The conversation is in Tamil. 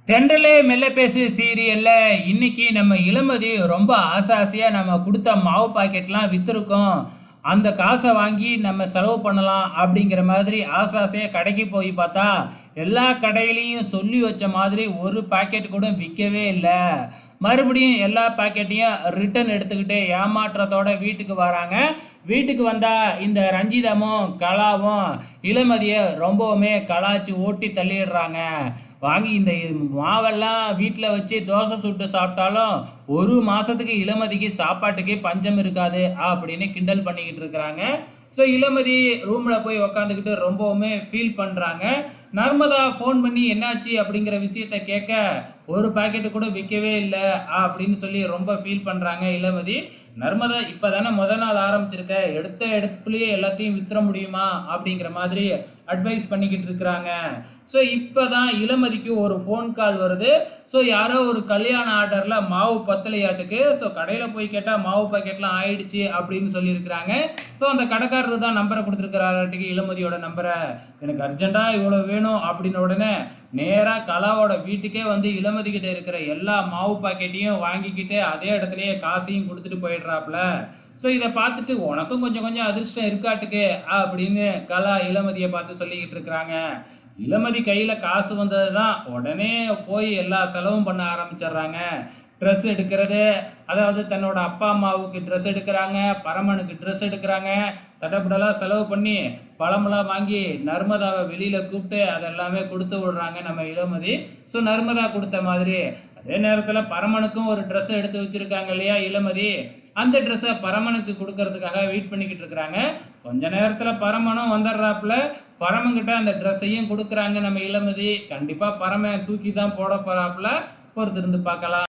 தென்றலே மெல்ல பேசு சீரியல்ல இன்னைக்கு நம்ம இளமதி ரொம்ப ஆசையா நம்ம கொடுத்த மாவு பாக்கெட்லாம் வித்துருக்கோம். அந்த காசை வாங்கி நம்ம செலவு பண்ணலாம் அப்படிங்கிற மாதிரி ஆசையா கடைக்கு போய் பார்த்தா எல்லா கடையிலையும் சொல்லி வச்ச மாதிரி ஒரு பாக்கெட் கூட விற்கவே இல்லை. மறுபடியும் எல்லா பாக்கெட்டையும் ரிட்டர்ன் எடுத்துக்கிட்டு ஏமாற்றத்தோட வீட்டுக்கு வராங்க. வீட்டுக்கு வந்தா இந்த ரஞ்சிதமும் கலாவும் இளமதியை ரொம்பவுமே கலாய்ச்சி ஓட்டி தள்ளிடுறாங்க. வாங்கி இந்த மாவெல்லாம் வீட்டில் வச்சு தோசை சுட்டு சாப்பிட்டாலும் ஒரு மாதத்துக்கு இளமதிக்கு சாப்பாட்டுக்கே பஞ்சம் இருக்காது அப்படின்னு கிண்டல் பண்ணிக்கிட்டு இருக்கிறாங்க. ஸோ இளமதி ரூமில் போய் உக்காந்துக்கிட்டு ரொம்பவுமே ஃபீல் பண்ணுறாங்க. நர்மதா ஃபோன் பண்ணி என்னாச்சு அப்படிங்கிற விஷயத்த கேட்க ஒரு பாக்கெட்டு கூட விற்கவே இல்லை அப்படின்னு சொல்லி ரொம்ப ஃபீல் பண்ணுறாங்க இளமதி. நர்மதா இப்போ தானே நாள் ஆரம்பிச்சிருக்க, எடுத்த எடுப்புலேயே எல்லாத்தையும் வித்துற முடியுமா அப்படிங்கிற மாதிரி அட்வைஸ் பண்ணிக்கிட்டு இருக்கிறாங்க. ஸோ இப்போ தான் இளமதிக்கு ஒரு ஃபோன் கால் வருது. ஸோ யாரோ ஒரு கல்யாண ஆர்டரில் மாவு பத்தலையாட்டுக்கு. ஸோ கடையில் போய் கேட்டால் மாவு பாக்கெட்லாம் ஆயிடுச்சு அப்படின்னு சொல்லியிருக்கிறாங்க. ஸோ அந்த கடைக்காரர் தான் நம்பரை கொடுத்துருக்கிறாராட்டுக்கு, இளமதியோட நம்பரை. எனக்கு அர்ஜென்ட்டாக இவ்வளோ வேணும் அப்படின்ன உடனே நேராக கலாவோட வீட்டுக்கே வந்து இளமதி கிட்ட இருக்கிற எல்லா மாவு பாக்கெட்டையும் வாங்கிக்கிட்டு அதே இடத்துலையே காசையும் கொடுத்துட்டு போயிடுறாப்புல. ஸோ இதை பார்த்துட்டு உனக்கும் கொஞ்சம் கொஞ்சம் அதிர்ஷ்டம் இருக்காட்டுக்கு அப்படின்னு கலா இளமதியை பார்த்து சொல்லிக்கிட்டு இருக்கிறாங்க. இளமதி கையில் காசு வந்தது தான் உடனே போய் எல்லா செலவும் பண்ண ஆரம்பிச்சிடுறாங்க. ட்ரெஸ் எடுக்கிறது, அதாவது தன்னோட அப்பா அம்மாவுக்கு ட்ரெஸ் எடுக்கிறாங்க, பரமனுக்கு ட்ரெஸ் எடுக்கிறாங்க, தடபுடலாக செலவு பண்ணி பழமெல்லாம் வாங்கி நர்மதாவை வெளியில் கூப்பிட்டு அதெல்லாமே கொடுத்து விடுறாங்க நம்ம இளமதி. ஸோ நர்மதா கொடுத்த மாதிரி அதே நேரத்தில் பரமனுக்கும் ஒரு ட்ரெஸ் எடுத்து வச்சுருக்காங்க இல்லையா இளமதி, அந்த ட்ரெஸ்ஸை பரமனுக்கு கொடுக்கறதுக்காக வெயிட் பண்ணிக்கிட்டு இருக்கிறாங்க. கொஞ்ச நேரத்தில் பரமனும் வந்துடுறாப்புல. பரமங்கிட்ட அந்த ட்ரெஸ்ஸையும் கொடுக்குறாங்க நம்ம இளமதி. கண்டிப்பாக பரமன் தூக்கி தான் போட போகிறாப்புல. பொறுத்திருந்து பார்க்கலாம்.